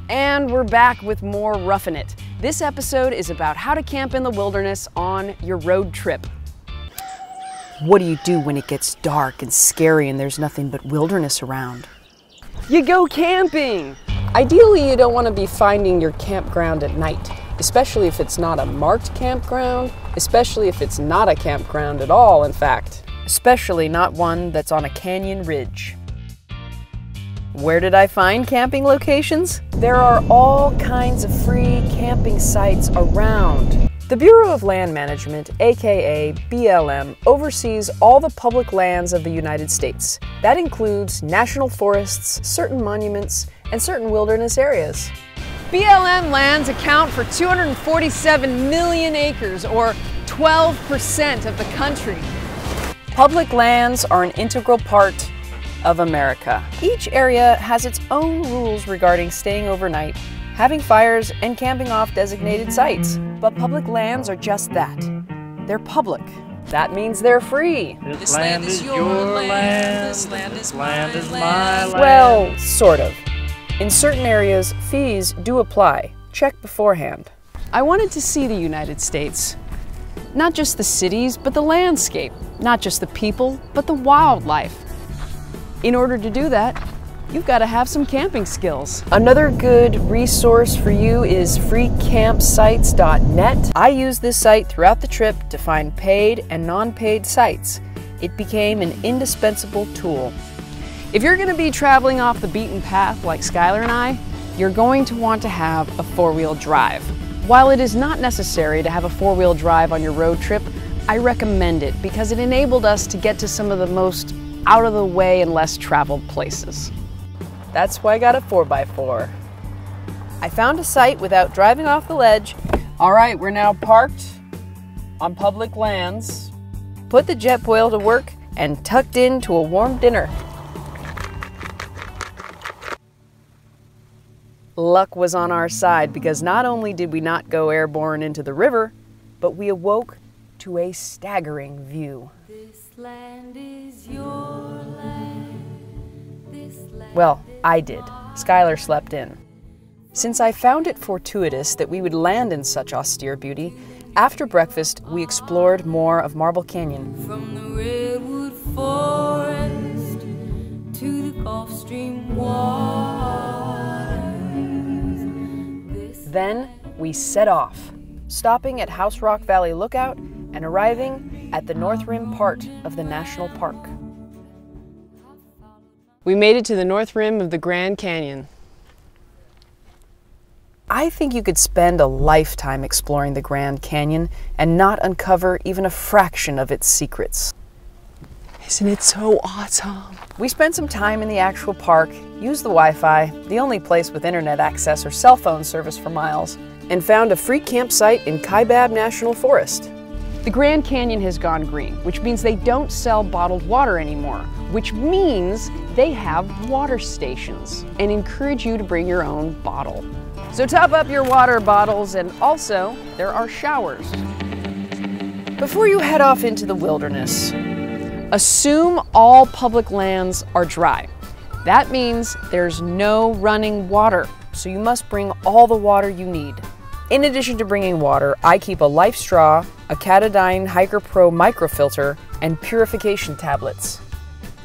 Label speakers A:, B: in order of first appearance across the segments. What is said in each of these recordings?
A: And we're back with more Roughing It. This episode is about how to camp in the wilderness on your road trip. What do you do when it gets dark and scary and there's nothing but wilderness around? You go camping! Ideally, you don't want to be finding your campground at night, especially if it's not a marked campground, especially if it's not a campground at all, in fact. Especially not one that's on a canyon ridge. Where did I find camping locations? There are all kinds of free camping sites around. The Bureau of Land Management, aka BLM, oversees all the public lands of the United States. That includes national forests, certain monuments, and certain wilderness areas. BLM lands account for 247 million acres, or 12% of the country. Public lands are an integral part of America. Each area has its own rules regarding staying overnight, having fires, and camping off designated sites. But public lands are just that. They're public. That means they're free.
B: This land is your land. This land is my land.
A: Well, sort of. In certain areas, fees do apply. Check beforehand. I wanted to see the United States. Not just the cities, but the landscape. Not just the people, but the wildlife. In order to do that, you've got to have some camping skills. Another good resource for you is campsitesnet. I used this site throughout the trip to find paid and non-paid sites. It became an indispensable tool. If you're going to be traveling off the beaten path like Skylar and I, you're going to want to have a four-wheel drive. While it is not necessary to have a four-wheel drive on your road trip, I recommend it because it enabled us to get to some of the most out of the way and less traveled places. That's why I got a 4x4. I found a site without driving off the ledge. All right, we're now parked on public lands. Put the Jetboil to work and tucked into a warm dinner. Luck was on our side because not only did we not go airborne into the river, but we awoke to a staggering view.
C: This land is your land. This land.
A: Well, I did. Skylar slept in. Since I found it fortuitous that we would land in such austere beauty, after breakfast we explored more of Marble Canyon.
C: From the redwood forest to the Gulf Stream waters.
A: Then we set off, stopping at House Rock Valley Lookout and arriving at the North Rim part of the National Park. We made it to the North Rim of the Grand Canyon. I think you could spend a lifetime exploring the Grand Canyon and not uncover even a fraction of its secrets. Isn't it so awesome? We spent some time in the actual park, used the Wi-Fi, the only place with internet access or cell phone service for miles, and found a free campsite in Kaibab National Forest. The Grand Canyon has gone green, which means they don't sell bottled water anymore, which means they have water stations and encourage you to bring your own bottle. So top up your water bottles, and also there are showers. Before you head off into the wilderness, assume all public lands are dry. That means there's no running water, so you must bring all the water you need. In addition to bringing water, I keep a life straw, a Katadyn Hiker Pro microfilter, and purification tablets.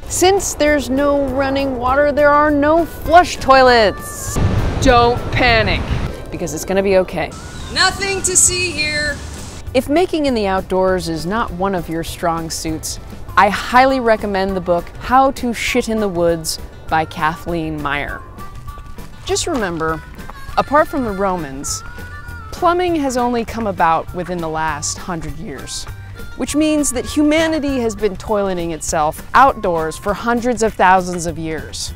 A: Since there's no running water, there are no flush toilets. Don't panic, because it's gonna be okay. Nothing to see here. If making in the outdoors is not one of your strong suits, I highly recommend the book How to Shit in the Woods by Kathleen Meyer. Just remember, apart from the Romans, plumbing has only come about within the last 100 years, which means that humanity has been toileting itself outdoors for hundreds of thousands of years.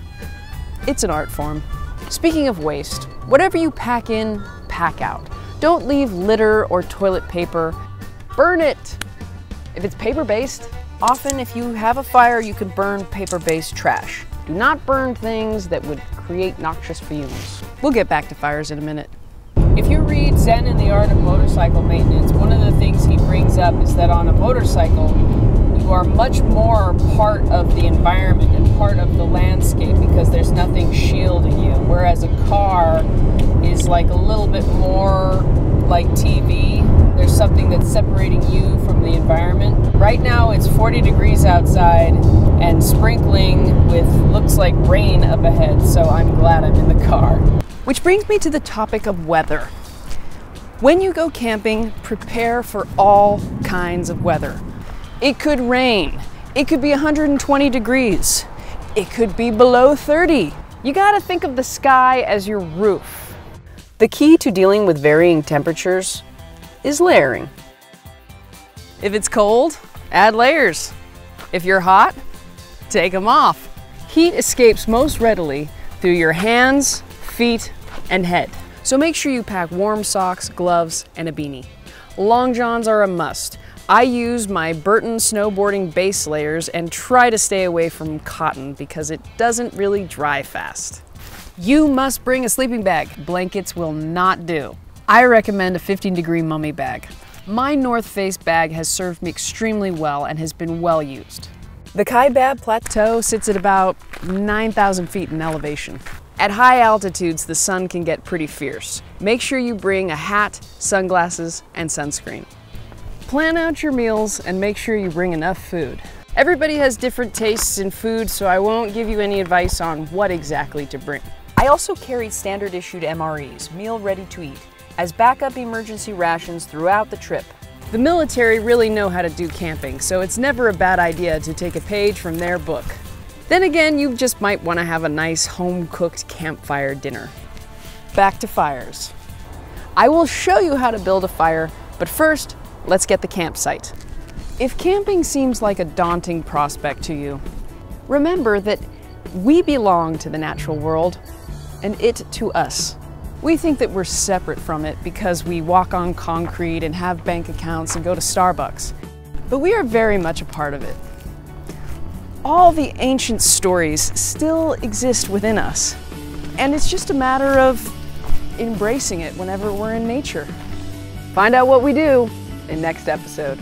A: It's an art form. Speaking of waste, whatever you pack in, pack out. Don't leave litter or toilet paper. Burn it! If it's paper-based, often if you have a fire, you can burn paper-based trash. Do not burn things that would create noxious fumes. We'll get back to fires in a minute. If you read Zen and the Art of Motorcycle Maintenance, one of the things he brings up is that on a motorcycle, you are much more part of the environment and part of the landscape because there's nothing shielding you. whereas a car is like a little bit more like TV. There's something that's separating you from the environment. Right now it's 40 degrees outside and sprinkling with looks like rain up ahead, so I'm glad I'm in the car. Which brings me to the topic of weather. When you go camping, prepare for all kinds of weather. It could rain. It could be 120 degrees. It could be below 30. You gotta think of the sky as your roof. The key to dealing with varying temperatures is layering. If it's cold, add layers. If you're hot, take them off. Heat escapes most readily through your hands, feet, and head. So make sure you pack warm socks, gloves, and a beanie. Long johns are a must. I use my Burton snowboarding base layers and try to stay away from cotton because it doesn't really dry fast. You must bring a sleeping bag. Blankets will not do. I recommend a 15-degree mummy bag. My North Face bag has served me extremely well and has been well used. The Kaibab Plateau sits at about 9,000 feet in elevation. At high altitudes, the sun can get pretty fierce. Make sure you bring a hat, sunglasses, and sunscreen. Plan out your meals and make sure you bring enough food. Everybody has different tastes in food, so I won't give you any advice on what exactly to bring. I also carried standard issued MREs, meal ready to eat, as backup emergency rations throughout the trip. The military really know how to do camping, so it's never a bad idea to take a page from their book. Then again, you just might want to have a nice home-cooked campfire dinner. Back to fires. I will show you how to build a fire, but first, let's get the campsite. If camping seems like a daunting prospect to you, remember that we belong to the natural world and it to us. We think that we're separate from it because we walk on concrete and have bank accounts and go to Starbucks, but we are very much a part of it. All the ancient stories still exist within us, and it's just a matter of embracing it whenever we're in nature. Find out what we do in next episode.